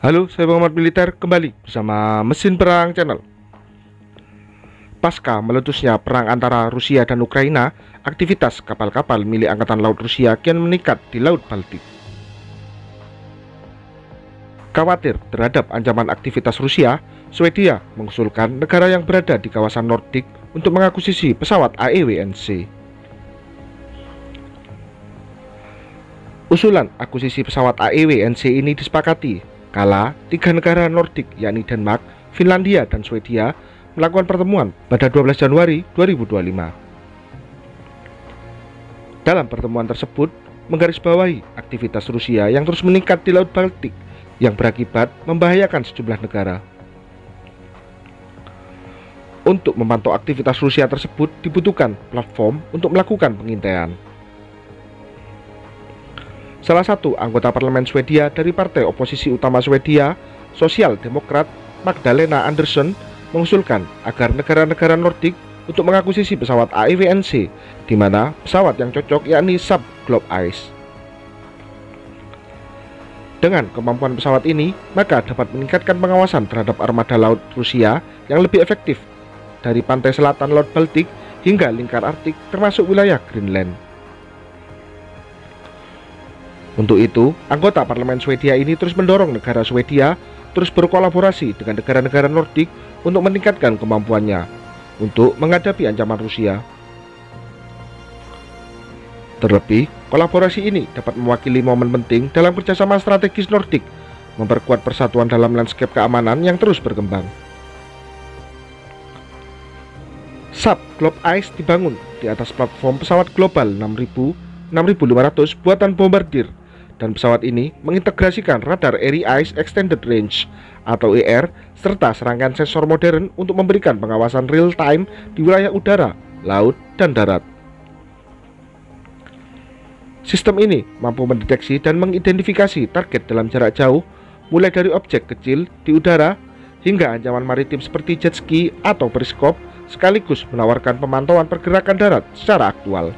Halo, saya Muhammad Militer kembali bersama Mesin Perang Channel. Pasca meletusnya perang antara Rusia dan Ukraina, aktivitas kapal-kapal milik Angkatan Laut Rusia kian meningkat di Laut Baltik. Khawatir terhadap ancaman aktivitas Rusia, Swedia mengusulkan negara yang berada di kawasan Nordik untuk mengakuisisi pesawat AEWNC. Usulan akuisisi pesawat AEWNC ini disepakati kala tiga negara Nordik yakni Denmark, Finlandia, dan Swedia melakukan pertemuan pada 12 Januari 2025. Dalam pertemuan tersebut menggarisbawahi aktivitas Rusia yang terus meningkat di Laut Baltik yang berakibat membahayakan sejumlah negara. Untuk memantau aktivitas Rusia tersebut dibutuhkan platform untuk melakukan pengintaian. Salah satu anggota parlemen Swedia dari partai oposisi utama Swedia, Sosial Demokrat, Magdalena Andersson, mengusulkan agar negara-negara Nordik untuk mengakuisisi pesawat AEWNC, di mana pesawat yang cocok yakni Saab Globe Ice. Dengan kemampuan pesawat ini, maka dapat meningkatkan pengawasan terhadap armada laut Rusia yang lebih efektif dari pantai selatan Laut Baltik hingga lingkar Arktik termasuk wilayah Greenland. Untuk itu, anggota parlemen Swedia ini terus mendorong negara Swedia terus berkolaborasi dengan negara-negara Nordik untuk meningkatkan kemampuannya untuk menghadapi ancaman Rusia. Terlebih, kolaborasi ini dapat mewakili momen penting dalam kerjasama strategis Nordik, memperkuat persatuan dalam lanskap keamanan yang terus berkembang. Saab Globe Ice dibangun di atas platform pesawat Global 6500 buatan Bombardier, dan pesawat ini mengintegrasikan radar Airy Ice Extended Range atau ER serta serangkaian sensor modern untuk memberikan pengawasan real time di wilayah udara, laut, dan darat. Sistem ini mampu mendeteksi dan mengidentifikasi target dalam jarak jauh, mulai dari objek kecil di udara hingga ancaman maritim seperti jet ski atau periskop, sekaligus menawarkan pemantauan pergerakan darat secara aktual.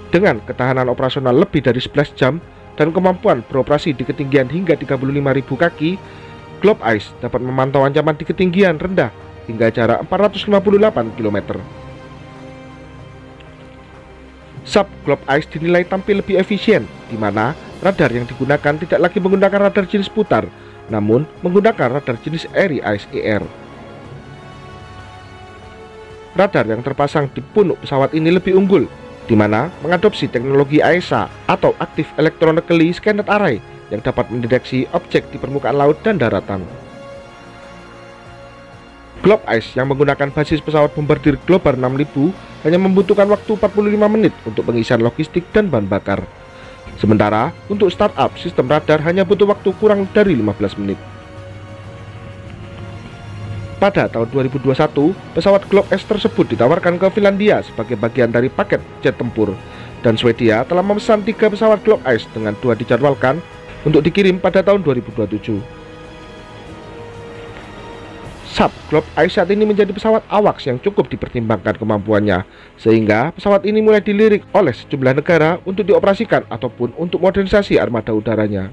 Dengan ketahanan operasional lebih dari 11 jam dan kemampuan beroperasi di ketinggian hingga 35.000 kaki, Globe Ice dapat memantau ancaman di ketinggian rendah hingga jarak 458 km. Saab Globe Ice dinilai tampil lebih efisien, di mana radar yang digunakan tidak lagi menggunakan radar jenis putar, namun menggunakan radar jenis Airy Ice ER. Radar yang terpasang di punuk pesawat ini lebih unggul, di mana mengadopsi teknologi AESA atau Active Electronically Scanned Array yang dapat mendeteksi objek di permukaan laut dan daratan. Globe Ice yang menggunakan basis pesawat Bombardier Global 6000 hanya membutuhkan waktu 45 menit untuk pengisian logistik dan bahan bakar. Sementara untuk startup sistem radar hanya butuh waktu kurang dari 15 menit. Pada tahun 2021, pesawat Globe Ice tersebut ditawarkan ke Finlandia sebagai bagian dari paket jet tempur, dan Swedia telah memesan 3 pesawat Globe Ice dengan 2 dijadwalkan untuk dikirim pada tahun 2027. Saab Globe Ice saat ini menjadi pesawat AWACS yang cukup dipertimbangkan kemampuannya, sehingga pesawat ini mulai dilirik oleh sejumlah negara untuk dioperasikan ataupun untuk modernisasi armada udaranya.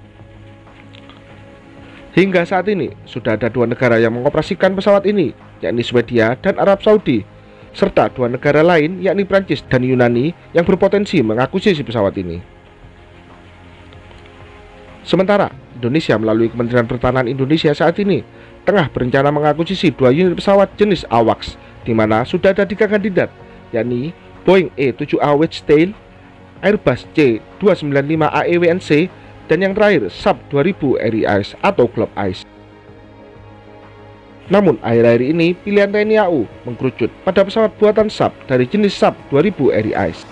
Hingga saat ini, sudah ada 2 negara yang mengoperasikan pesawat ini, yakni Swedia dan Arab Saudi, serta 2 negara lain yakni Prancis dan Yunani yang berpotensi mengakuisisi pesawat ini. Sementara, Indonesia melalui Kementerian Pertahanan Indonesia saat ini tengah berencana mengakuisisi 2 unit pesawat jenis AWACS, di mana sudah ada 3 kandidat, yakni Boeing E-7A Wedgetail, Airbus C295 AEWNC, dan yang terakhir Saab 2000 Airy Ice atau Globe Ice. Namun akhir-akhir ini pilihan TNI AU mengkerucut pada pesawat buatan Saab dari jenis Saab 2000 Airy Ice.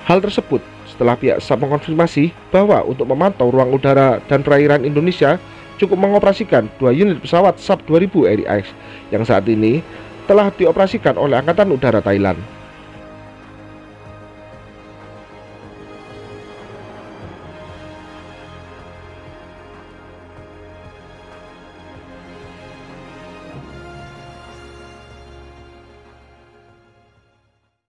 Hal tersebut setelah pihak Saab mengkonfirmasi bahwa untuk memantau ruang udara dan perairan Indonesia cukup mengoperasikan 2 unit pesawat Saab 2000 Airy Ice yang saat ini telah dioperasikan oleh Angkatan Udara Thailand.